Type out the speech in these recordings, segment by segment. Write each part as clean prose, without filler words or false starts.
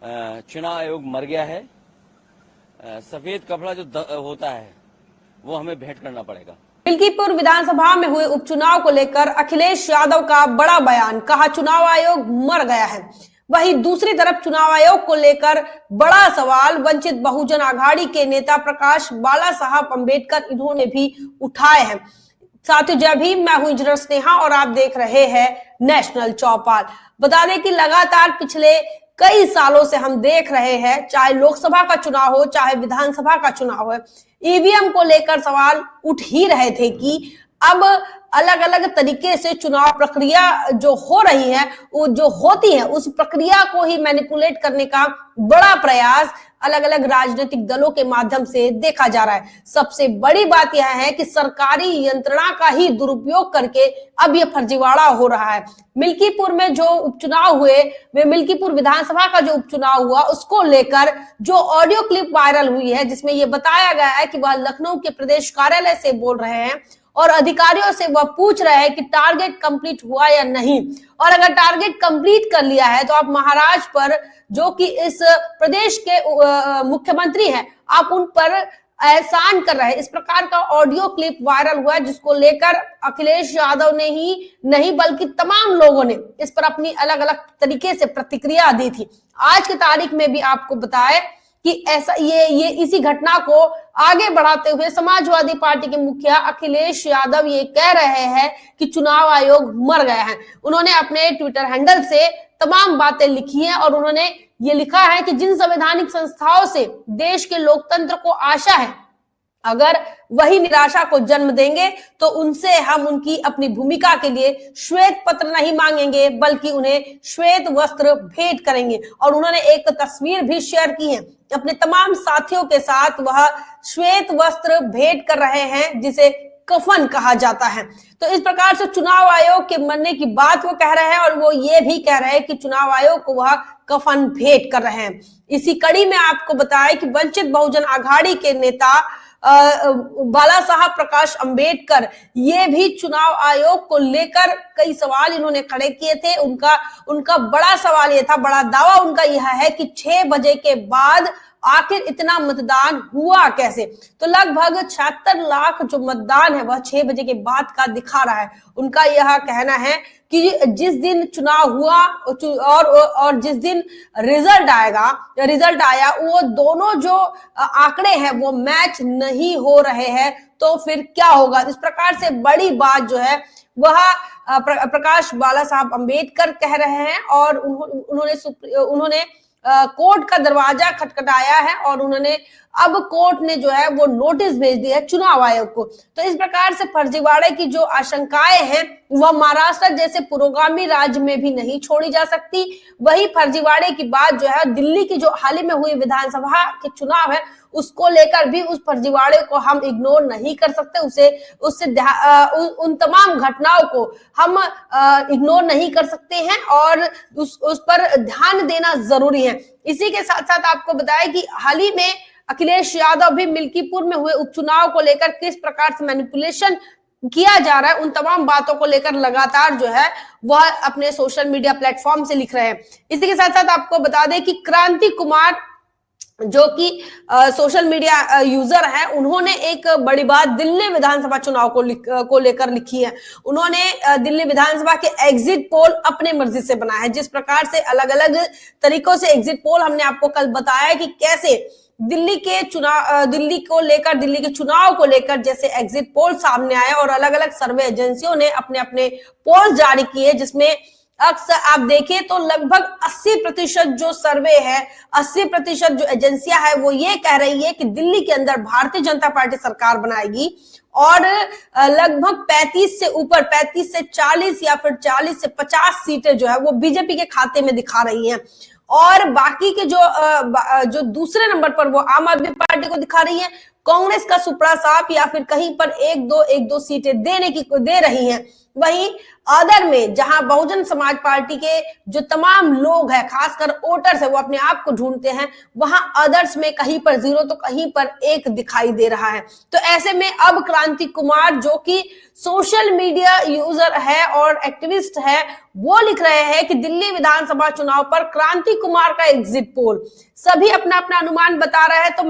चुनाव आयोग मर गया है। सफेद कपड़ा जो होता है वो हमें भेंट करना पड़ेगा। मिल्कीपुर विधानसभा में हुए उपचुनाव को लेकर अखिलेश यादव का बड़ा बयान, कहा चुनाव आयोग मर गया है। वहीं दूसरी तरफ चुनाव आयोग को लेकर बड़ा सवाल वंचित बहुजन आघाड़ी के नेता प्रकाश बाला साहब अंबेडकर इन्होंने भी उठाए हैं। साथियों, जय भीम, मैं हूं इंजीनियर स्नेहा और आप देख रहे हैं नेशनल चौपाल। बता दें कि लगातार पिछले कई सालों से हम देख रहे हैं, चाहे लोकसभा का चुनाव हो चाहे विधानसभा का चुनाव हो, ईवीएम को लेकर सवाल उठ ही रहे थे कि अब अलग अलग तरीके से चुनाव प्रक्रिया जो हो रही है, वो जो होती है, उस प्रक्रिया को ही मैनिपुलेट करने का बड़ा प्रयास अलग अलग राजनीतिक दलों के माध्यम से देखा जा रहा है। सबसे बड़ी बात यह है कि सरकारी यंत्रणा का ही दुरुपयोग करके अब यह फर्जीवाड़ा हो रहा है। मिल्कीपुर में जो उपचुनाव हुए, वे मिल्कीपुर विधानसभा का जो उपचुनाव हुआ, उसको लेकर जो ऑडियो क्लिप वायरल हुई है, जिसमें यह बताया गया है कि वह लखनऊ के प्रदेश कार्यालय से बोल रहे हैं और अधिकारियों से वह पूछ रहे हैं कि टारगेट कंप्लीट हुआ या नहीं, और अगर टारगेट कंप्लीट कर लिया है तो आप महाराज पर, जो कि इस प्रदेश के मुख्यमंत्री हैं, आप उन पर एहसान कर रहे हैं। इस प्रकार का ऑडियो क्लिप वायरल हुआ है, जिसको लेकर अखिलेश यादव ने ही नहीं बल्कि तमाम लोगों ने इस पर अपनी अलग अलग तरीके से प्रतिक्रिया दी थी। आज की तारीख में भी आपको बताएं कि ऐसा ये इसी घटना को आगे बढ़ाते हुए समाजवादी पार्टी के मुखिया अखिलेश यादव ये कह रहे हैं कि चुनाव आयोग मर गया है। उन्होंने अपने ट्विटर हैंडल से तमाम बातें लिखी हैं और उन्होंने ये लिखा है कि जिन संवैधानिक संस्थाओं से देश के लोकतंत्र को आशा है, अगर वही निराशा को जन्म देंगे तो उनसे हम उनकी अपनी भूमिका के लिए श्वेत पत्र नहीं मांगेंगे बल्कि उन्हें श्वेत वस्त्र भेंट करेंगे। और उन्होंने एक तस्वीर भी शेयर की है अपने तमाम साथियों के साथ, वह श्वेत वस्त्र भेंट कर रहे हैं जिसे कफन कहा जाता है। तो इस प्रकार से चुनाव आयोग के मरने की बात वो कह रहे हैं और वो ये भी कह रहे हैं कि चुनाव आयोग को वह कफन भेंट कर रहे हैं। इसी कड़ी में आपको बताएं कि वंचित बहुजन आघाड़ी के नेता बाला साहब प्रकाश अंबेडकर ये भी चुनाव आयोग को लेकर कई सवाल इन्होंने खड़े किए थे। उनका बड़ा सवाल ये था, बड़ा दावा उनका यह है कि 6 बजे के बाद आखिर इतना मतदान हुआ कैसे। तो लगभग 76 लाख जो मतदान है वह 6 बजे के बाद का दिखा रहा है। उनका यह कहना है कि जिस दिन चुनाव हुआ और जिस दिन रिजल्ट आया वो दोनों जो आंकड़े हैं वो मैच नहीं हो रहे हैं, तो फिर क्या होगा। इस प्रकार से बड़ी बात जो है वह प्रकाश बाला साहब अंबेडकर कह रहे हैं और उन्होंने कोर्ट का दरवाजा खटखटाया है और उन्होंने अब कोर्ट ने जो है वो नोटिस भेज दिया है चुनाव आयोग को। तो इस प्रकार से फर्जीवाड़े की जो आशंकाएं हैं वह महाराष्ट्र जैसे पुरोगामी राज्य में भी नहीं छोड़ी जा सकती। वही फर्जीवाड़े की बात जो है दिल्ली की जो हाल ही में हुई विधानसभा के चुनाव है उसको लेकर भी उस फर्जीवाड़े को हम इग्नोर नहीं कर सकते, उन तमाम घटनाओं को हम इग्नोर नहीं कर सकते हैं और उस पर ध्यान देना जरूरी है। इसी के साथ साथ आपको बताएं कि हाल ही में अखिलेश यादव भी मिल्कीपुर में हुए उपचुनाव को लेकर किस प्रकार से मैनिपुलेशन किया जा रहा है, उन तमाम बातों को लेकर लगातार जो है वह अपने सोशल मीडिया प्लेटफॉर्म से लिख रहे हैं। इसी के साथ साथ आपको बता दें कि क्रांति कुमार जो कि सोशल मीडिया यूजर है, उन्होंने एक बड़ी बात दिल्ली विधानसभा चुनाव को लेकर लिखी है। उन्होंने दिल्ली विधानसभा के एग्जिट पोल अपने मर्जी से बनाया है। जिस प्रकार से अलग अलग तरीकों से एग्जिट पोल हमने आपको कल बताया कि कैसे दिल्ली के चुनाव को लेकर जैसे एग्जिट पोल सामने आए और अलग अलग सर्वे एजेंसियों ने अपने अपने पोल जारी किए, जिसमें अक्सर आप देखें तो लगभग 80% जो सर्वे है, 80% जो एजेंसियां है वो ये कह रही है कि दिल्ली के अंदर भारतीय जनता पार्टी सरकार बनाएगी और लगभग 35 से 40 या फिर 40 से 50 सीटें जो है वो बीजेपी के खाते में दिखा रही हैं और बाकी के जो दूसरे नंबर पर वो आम आदमी पार्टी को दिखा रही है, कांग्रेस का सुपड़ा साफ या फिर कहीं पर एक दो सीटें दे रही हैं। वहीं अदर में जहां बहुजन समाज पार्टी के जो तमाम लोग हैं, खासकर वोटर्स है, वो अपने आप को ढूंढते हैं, वहां अदर्स में कहीं पर 0 तो कहीं पर 1 दिखाई दे रहा है। तो ऐसे में अब क्रांति कुमार, जो कि सोशल मीडिया यूजर है और एक्टिविस्ट है, वो लिख रहे हैं कि दिल्ली विधानसभा चुनाव पर क्रांति कुमार का एग्जिट पोल, सभी अपना अपना अनुमान बता रहे हैं, तो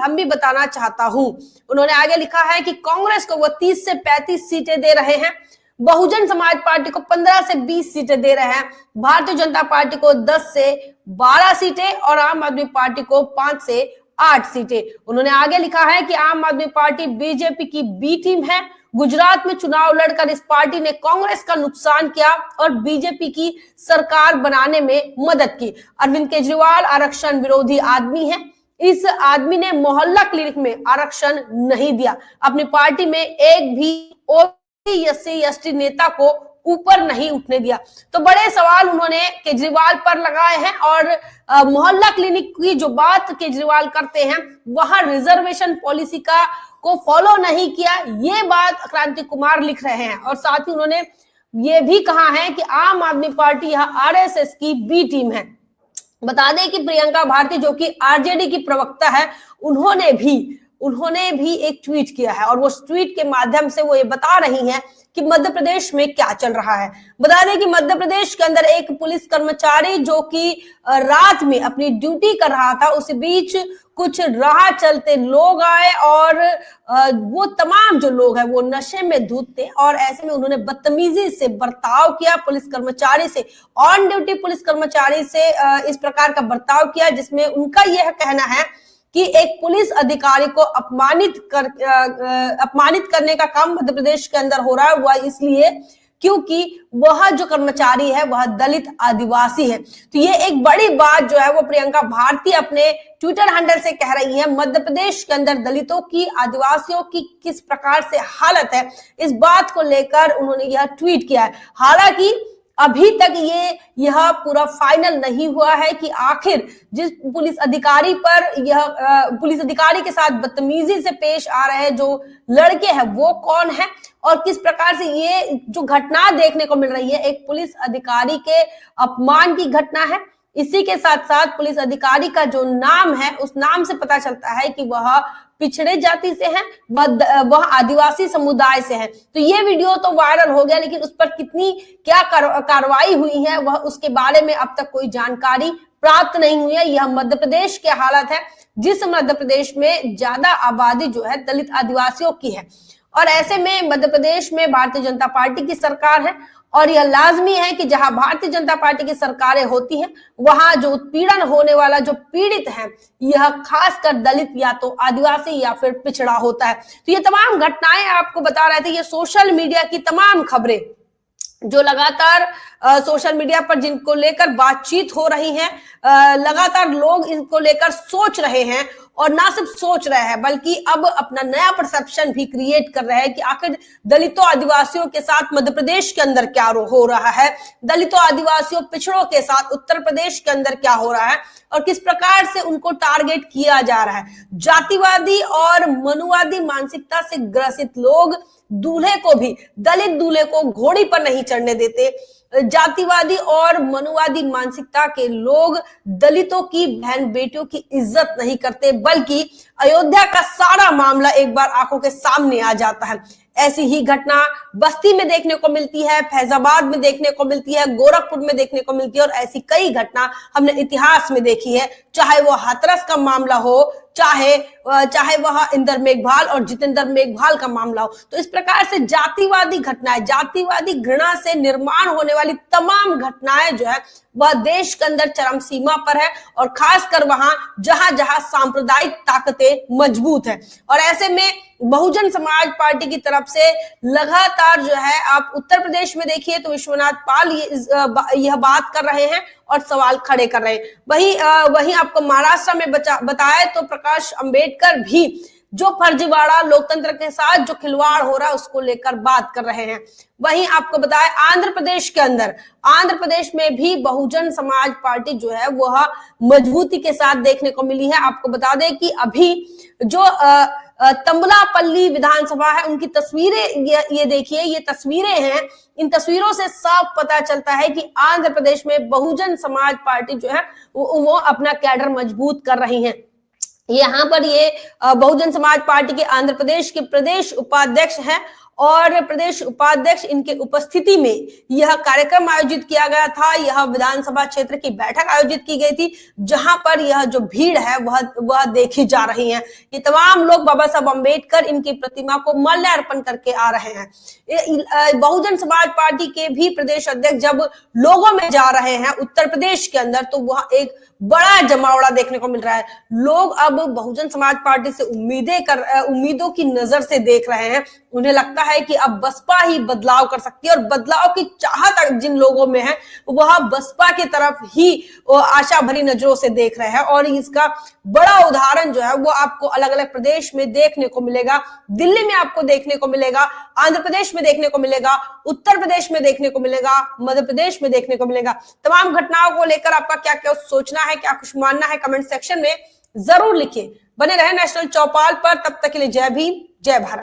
हम भी बताना चाहता हूं। उन्होंने आगे लिखा है कि कांग्रेस को वो 30 से 35 सीटें दे रहे हैं, बहुजन समाज पार्टी को 15 से 20 सीटें दे रहे हैं, भारतीय जनता पार्टी को 10 से 12 सीटें और आम आदमी पार्टी को 5 से 8 सीटें। उन्होंने आगे लिखा है कि आम आदमी पार्टी बीजेपी की बी टीम है। गुजरात में चुनाव लड़कर इस पार्टी ने कांग्रेस का नुकसान किया और बीजेपी की सरकार बनाने में मदद की। अरविंद केजरीवाल आरक्षण विरोधी आदमी है। इस आदमी ने मोहल्ला क्लिनिक में आरक्षण नहीं दिया, अपनी पार्टी में एक भी SC/ST नेता को ऊपर नहीं उठने दिया। तो बड़े सवाल उन्होंने केजरीवाल पर लगाए हैं और मोहल्ला क्लिनिक की जो बात केजरीवाल करते हैं, वहां रिजर्वेशन पॉलिसी को फॉलो नहीं किया, ये बात क्रांति कुमार लिख रहे हैं। और साथ ही उन्होंने ये भी कहा है कि आम आदमी पार्टी यह RSS की बी टीम है। बता दें कि प्रियंका भारती, जो कि RJD की प्रवक्ता है, उन्होंने भी एक ट्वीट किया है और वो ट्वीट के माध्यम से वो ये बता रही हैं कि मध्य प्रदेश में क्या चल रहा है। बता दें कि मध्य प्रदेश के अंदर एक पुलिस कर्मचारी जो कि रात में अपनी ड्यूटी कर रहा था, उस बीच कुछ राह चलते लोग आए और वो तमाम जो लोग हैं वो नशे में धुत थे और ऐसे में उन्होंने बदतमीजी से बर्ताव किया पुलिस कर्मचारी से, ऑन ड्यूटी पुलिस कर्मचारी से इस प्रकार का बर्ताव किया, जिसमें उनका यह कहना है कि एक पुलिस अधिकारी को अपमानित करने का काम मध्य प्रदेश के अंदर हो रहा है। वह इसलिए क्योंकि वह जो कर्मचारी है वह दलित आदिवासी है। तो ये एक बड़ी बात जो है वो प्रियंका भारती अपने ट्विटर हैंडल से कह रही है। मध्य प्रदेश के अंदर दलितों की, आदिवासियों की किस प्रकार से हालत है, इस बात को लेकर उन्होंने यह ट्वीट किया है। हालांकि अभी तक यह पूरा फाइनल नहीं हुआ है कि आखिर जिस पुलिस अधिकारी के साथ बदतमीजी से पेश आ रहे जो लड़के हैं वो कौन है और किस प्रकार से ये जो घटना देखने को मिल रही है एक पुलिस अधिकारी के अपमान की घटना है। इसी के साथ साथ पुलिस अधिकारी का जो नाम है उस नाम से पता चलता है कि वह पिछड़े जाति से हैं, वह आदिवासी समुदाय से हैं। तो ये वीडियो तो वायरल हो गया, लेकिन उस पर कितनी क्या कार्रवाई हुई है वह उसके बारे में अब तक कोई जानकारी प्राप्त नहीं हुई है। यह मध्य प्रदेश की हालत है, जिस मध्य प्रदेश में ज्यादा आबादी जो है दलित आदिवासियों की है और ऐसे में मध्य प्रदेश में भारतीय जनता पार्टी की सरकार है और यह लाजमी है कि जहां भारतीय जनता पार्टी की सरकारें होती हैं वहां जो उत्पीड़न होने वाला जो पीड़ित है यह खासकर दलित या तो आदिवासी या फिर पिछड़ा होता है। तो ये तमाम घटनाएं आपको बता रहे थे, ये सोशल मीडिया की तमाम खबरें जो लगातार सोशल मीडिया पर जिनको लेकर बातचीत हो रही है, लगातार लोग इनको लेकर सोच रहे हैं और ना सिर्फ सोच रहे हैं बल्कि अब अपना नया परसेप्शन भी क्रिएट कर रहे हैं कि आखिर दलितों आदिवासियों के साथ मध्य प्रदेश के अंदर क्या हो रहा है, दलितों आदिवासियों पिछड़ों के साथ उत्तर प्रदेश के अंदर क्या हो रहा है और किस प्रकार से उनको टारगेट किया जा रहा है। जातिवादी और मनुवादी मानसिकता से ग्रसित लोग दूल्हे को भी, दलित दूल्हे को घोड़ी पर नहीं चढ़ने देते। जातिवादी और मनुवादी मानसिकता के लोग दलितों की बहन बेटियों की इज्जत नहीं करते, बल्कि अयोध्या का सारा मामला एक बार आंखों के सामने आ जाता है। ऐसी ही घटना बस्ती में देखने को मिलती है, फैजाबाद में देखने को मिलती है, गोरखपुर में देखने को मिलती है और ऐसी कई घटना हमने इतिहास में देखी है, चाहे वो हाथरस का मामला हो, चाहे वह इंदर मेघवाल और जितेंद्र मेघवाल का मामला हो। तो इस प्रकार से जातिवादी घटनाएं, जातिवादी घृणा से निर्माण होने वाली तमाम घटनाएं जो है वह देश के अंदर चरम सीमा पर है और खासकर वहां जहां जहां सांप्रदायिक ताकतें मजबूत है। और ऐसे में बहुजन समाज पार्टी की तरफ से लगातार जो है आप उत्तर प्रदेश में देखिए तो विश्वनाथ पाल यह बात कर रहे हैं और सवाल खड़े कर रहे हैं। वहीं आपको महाराष्ट्र में बताया तो प्रकाश अंबेडकर भी जो फर्जीवाड़ा लोकतंत्र के साथ जो खिलवाड़ हो रहा है उसको लेकर बात कर रहे हैं। वहीं आपको बताएं आंध्र प्रदेश के अंदर, आंध्र प्रदेश में भी बहुजन समाज पार्टी जो है वह मजबूती के साथ देखने को मिली है। आपको बता दें कि अभी जो तंबलापल्ली विधानसभा है उनकी तस्वीरें ये देखिए, ये तस्वीरें हैं। इन तस्वीरों से साफ पता चलता है कि आंध्र प्रदेश में बहुजन समाज पार्टी जो है वो अपना कैडर मजबूत कर रही है। यहाँ पर ये बहुजन समाज पार्टी के आंध्र प्रदेश के प्रदेश उपाध्यक्ष हैं और प्रदेश उपाध्यक्ष इनके उपस्थिति में यह कार्यक्रम आयोजित किया गया था। यह विधानसभा क्षेत्र की बैठक आयोजित की गई थी जहां पर यह जो भीड़ है वह देखी जा रही है। ये तमाम लोग बाबा साहब अम्बेडकर इनकी प्रतिमा को माल्यार्पण करके आ रहे हैं। बहुजन समाज पार्टी के भी प्रदेश अध्यक्ष जब लोगों में जा रहे हैं उत्तर प्रदेश के अंदर तो वह एक बड़ा जमावड़ा देखने को मिल रहा है। लोग अब बहुजन समाज पार्टी से उम्मीदों की नजर से देख रहे हैं। उन्हें लगता है कि अब बसपा ही बदलाव कर सकती है और बदलाव की चाहत जिन लोगों में है वह बसपा की तरफ ही आशा भरी नजरों से देख रहे हैं। और इसका बड़ा उदाहरण जो है वो आपको अलग अलग प्रदेश में देखने को मिलेगा। दिल्ली में आपको देखने को मिलेगा, आंध्र प्रदेश में देखने को मिलेगा, उत्तर प्रदेश में देखने को मिलेगा, मध्य प्रदेश में देखने को मिलेगा। तमाम घटनाओं को लेकर आपका क्या क्या सोचना है, क्या कुछ मानना है, कमेंट सेक्शन में जरूर लिखिए। बने रहे नेशनल चौपाल पर, तब तक के लिए जय भीम, जय भारत।